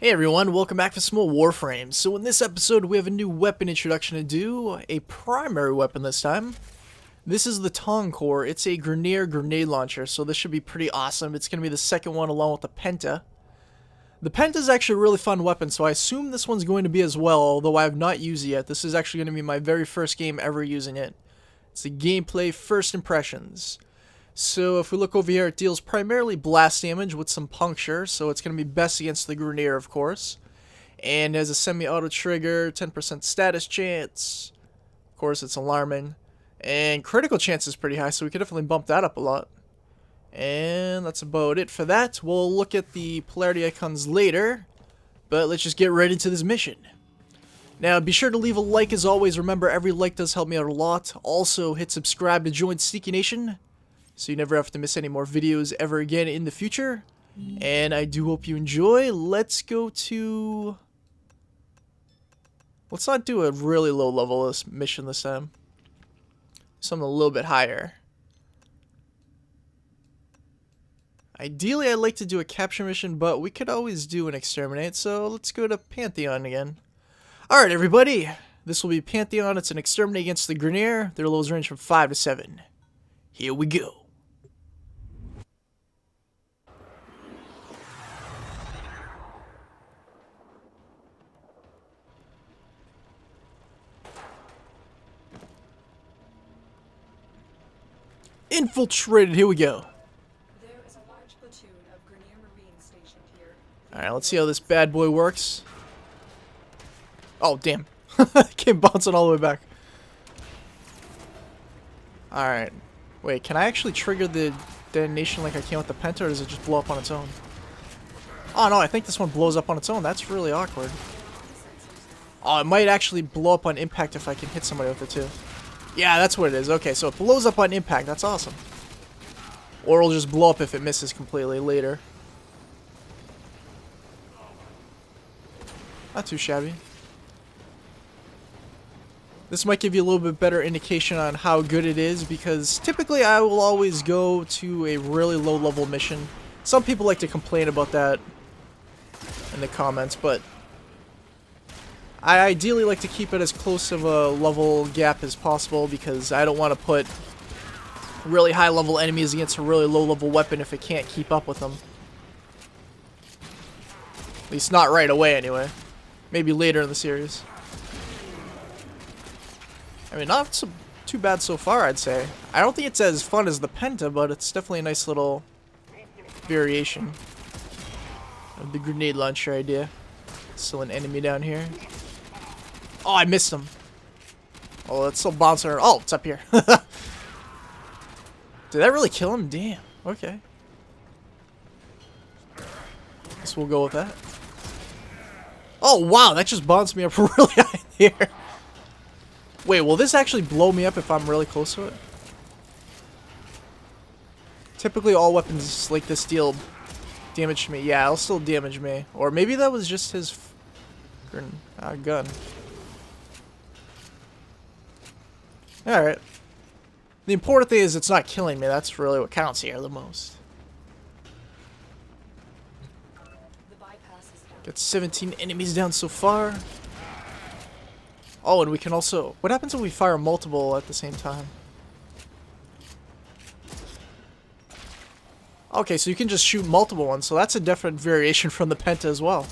Hey everyone, welcome back to some more Warframe. So in this episode we have a new weapon introduction to do, a primary weapon this time. This is the Tonkor. It's a grenade launcher, so this should be pretty awesome. It's going to be the second one along with the Penta. The Penta is actually a really fun weapon, so I assume this one's going to be as well, although I have not used it yet. This is actually going to be my very first game ever using it. It's the gameplay first impressions. So if we look over here, it deals primarily blast damage with some puncture, so it's going to be best against the Grenadier, of course. And has a semi-auto trigger, 10% status chance. Of course, it's alarming. And critical chance is pretty high, so we could definitely bump that up a lot. And that's about it for that. We'll look at the polarity icons later, but let's just get right into this mission. Now, be sure to leave a like as always. Remember, every like does help me out a lot. Also, hit subscribe to join Sneaky Nation, so you never have to miss any more videos ever again in the future. And I do hope you enjoy. Let's go to... Let's not do a really low level mission this time. Something a little bit higher. Ideally, I'd like to do a capture mission, but we could always do an exterminate, so let's go to Pantheon again. Alright, everybody. This will be Pantheon. It's an exterminate against the Grenadier. Their levels range from 5 to 7. Here we go. Infiltrated, here we go. There is a large platoon of Grenadier Marines stationed here. Alright, let's see how this bad boy works. Oh, damn. Came bouncing all the way back. Alright. Wait, can I actually trigger the detonation like I can with the Penta, or does it just blow up on its own? Oh, no, I think this one blows up on its own. That's really awkward. Oh, it might actually blow up on impact if I can hit somebody with it, too. Yeah, that's what it is. Okay, so it blows up on impact. That's awesome. Or it'll just blow up if it misses completely later. Not too shabby. This might give you a little bit better indication on how good it is, because typically I will always go to a really low level mission. Some people like to complain about that in the comments, but I ideally like to keep it as close of a level gap as possible, because I don't want to put really high level enemies against a really low level weapon if it can't keep up with them. At least not right away anyway. Maybe later in the series. I mean, not so, too bad so far, I'd say. I don't think it's as fun as the Penta, but it's definitely a nice little variation of the grenade launcher idea. Still an enemy down here. Oh, I missed him. Oh, it's still bouncing around. Oh, it's up here. Did that really kill him? Damn. Okay. Guess we'll go with that. Oh, wow. That just bounced me up really high here. Wait, will this actually blow me up if I'm really close to it? Typically, all weapons like this deal damage to me. Yeah, it'll still damage me. Or maybe that was just his gun. Alright. The important thing is it's not killing me. That's really what counts here the most. The bypass is down. Got 17 enemies down so far. Oh, and we can also... What happens if we fire multiple at the same time? Okay, so you can just shoot multiple ones. So that's a different variation from the Penta as well.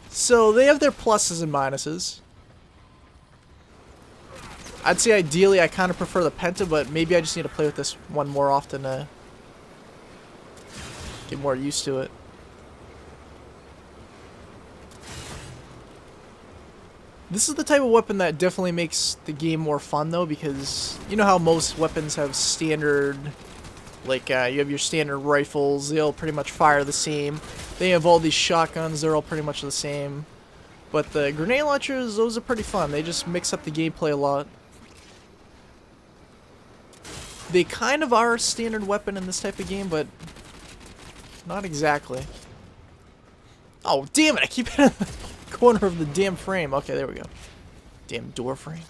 So they have their pluses and minuses. I'd say ideally I kind of prefer the Penta, but maybe I just need to play with this one more often to get more used to it. This is the type of weapon that definitely makes the game more fun, though, because you know how most weapons have standard, like you have your standard rifles, they all pretty much fire the same. They have all these shotguns, they're all pretty much the same. But the grenade launchers, those are pretty fun. They just mix up the gameplay a lot. They kind of are a standard weapon in this type of game, but not exactly. Oh, damn it, I keep hitting the corner of the damn frame. Okay, there we go. Damn door frame.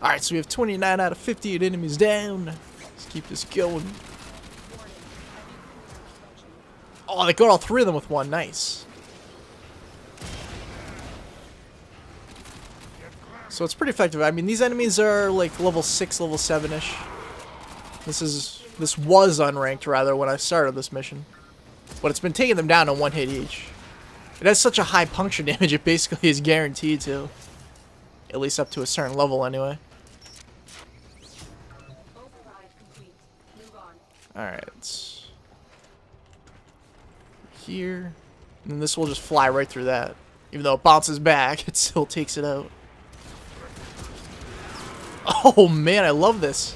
Alright, so we have 29 out of 58 enemies down. Let's keep this going. Oh, they got all three of them with one. Nice. So it's pretty effective. I mean, these enemies are like level 6, level 7-ish. This was unranked, rather, when I started this mission. But it's been taking them down on one hit each. It has such a high puncture damage, it basically is guaranteed to. At least up to a certain level, anyway. Override complete. Move on. Alright. Here. And this will just fly right through that. Even though it bounces back, it still takes it out. Oh man, I love this.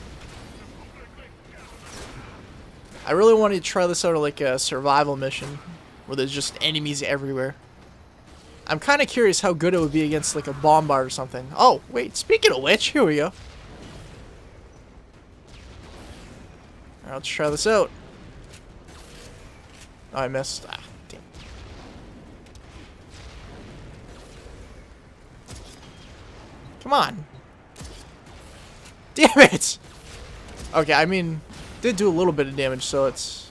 I really wanted to try this out like a survival mission where there's just enemies everywhere. I'm kind of curious how good it would be against like a bombard or something. Oh, wait, speaking of which, here we go. Alright, let's try this out. Oh, I missed. Ah, damn. Come on. Damn it! Okay, I mean, did do a little bit of damage, so it's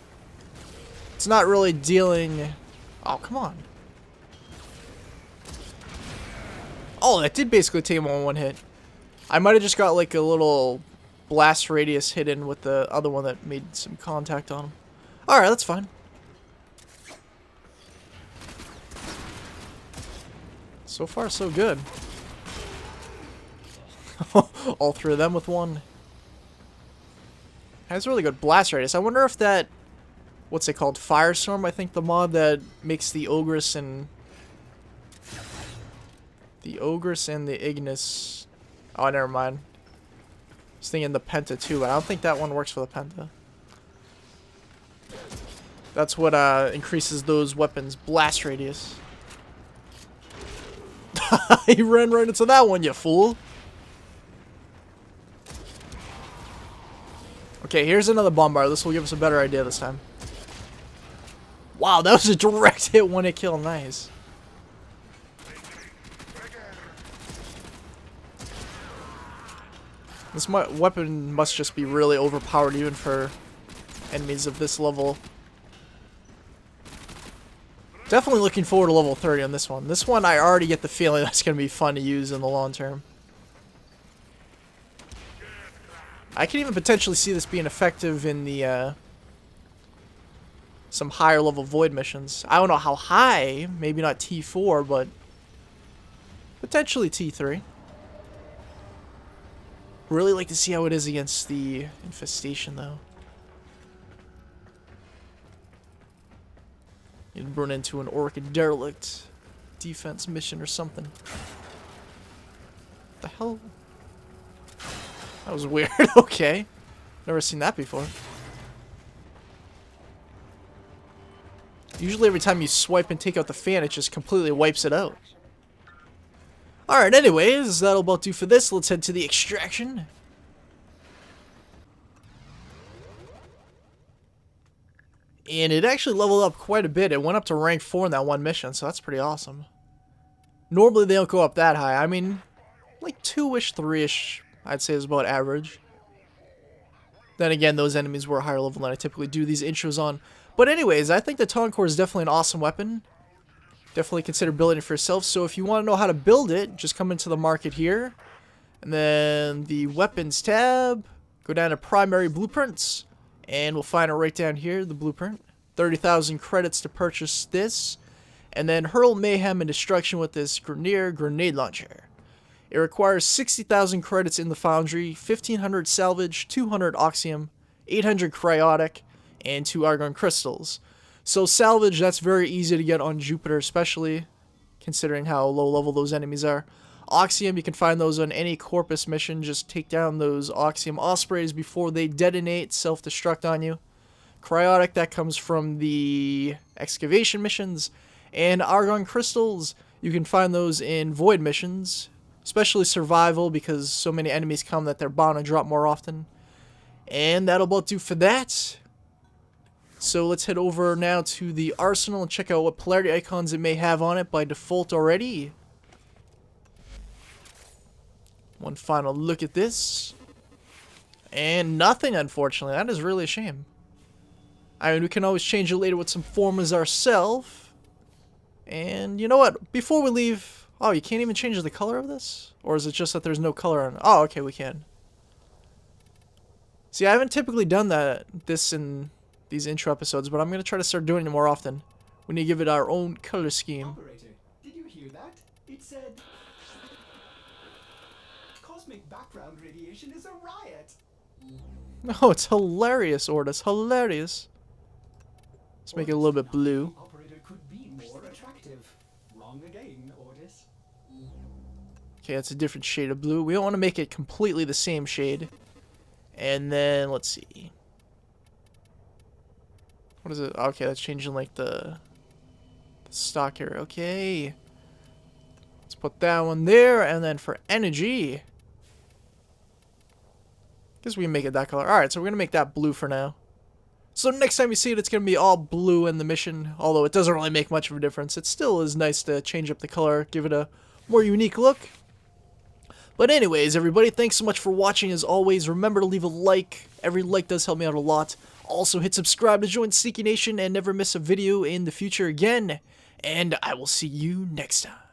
not really dealing. Oh, come on. Oh, that did basically take him on one hit. I might have just got like a little blast radius hidden with the other one that made some contact on him. Alright, that's fine. So far, so good. All three of them with one. Has really good blast radius. I wonder if that, what's it called? Firestorm, I think the mod that makes the Ogress and the Ignis. Oh, never mind. I was thinking the Penta too, but I don't think that one works for the Penta. That's what increases those weapons' blast radius. He ran right into that one, you fool. Okay, here's another bombard. This will give us a better idea this time. Wow, that was a direct hit, one hit kill. Nice. This weapon must just be really overpowered even for enemies of this level. Definitely looking forward to level 30 on this one. This one I already get the feeling that's going to be fun to use in the long term. I can even potentially see this being effective in the some higher level void missions. I don't know how high, maybe not T4, but potentially T3. Really like to see how it is against the infestation though. You'd run into an Orokin Derelect defense mission or something. What the hell? That was weird. Okay. Never seen that before. Usually every time you swipe and take out the fan, it just completely wipes it out. Alright, anyways, that'll about do for this. Let's head to the extraction. And it actually leveled up quite a bit. It went up to rank 4 in that one mission, so that's pretty awesome. Normally they don't go up that high. I mean, like 2-ish, 3-ish, I'd say is about average. Then again, those enemies were a higher level than I typically do these intros on. But anyways, I think the Tonkor is definitely an awesome weapon. Definitely consider building it for yourself. So if you want to know how to build it, just come into the market here. And then the weapons tab. Go down to primary blueprints. And we'll find it right down here, the blueprint. 30,000 credits to purchase this. And then hurl mayhem and destruction with this grenade launcher. It requires 60,000 credits in the foundry, 1,500 salvage, 200 oxium, 800 cryotic, and 2 argon crystals. So salvage, that's very easy to get on Jupiter, especially considering how low level those enemies are. Oxium, you can find those on any Corpus mission. Just take down those Oxium Ospreys before they detonate, self-destruct on you. Cryotic, that comes from the excavation missions. And argon crystals, you can find those in void missions, especially survival, because so many enemies come that they're bound to drop more often. And that'll about do for that. So let's head over now to the arsenal and check out what polarity icons it may have on it by default already. One final look at this. And nothing, unfortunately. That is really a shame. I mean, we can always change it later with some formulas ourselves. And you know what? Before we leave... Oh, you can't even change the color of this? Or is it just that there's no color on it? Oh, okay, we can. See, I haven't typically done this in these intro episodes, but I'm going to try to start doing it more often. We need to give it our own color scheme. Operator, did you hear that? It said... Cosmic background radiation is a riot! No, it's hilarious, Ortis. Hilarious. Let's make it a little bit blue. Operator could be more attractive. Wrong again, Ortis. Okay, that's a different shade of blue. We don't want to make it completely the same shade. And then, let's see. What is it? Okay, that's changing like the stock here. Okay. Let's put that one there. And then for energy, guess we can make it that color. Alright, so we're going to make that blue for now. So next time you see it, it's going to be all blue in the mission. Although it doesn't really make much of a difference. It still is nice to change up the color, give it a more unique look. But anyways, everybody, thanks so much for watching. As always, remember to leave a like. Every like does help me out a lot. Also, hit subscribe to join Sneaky Nation and never miss a video in the future again. And I will see you next time.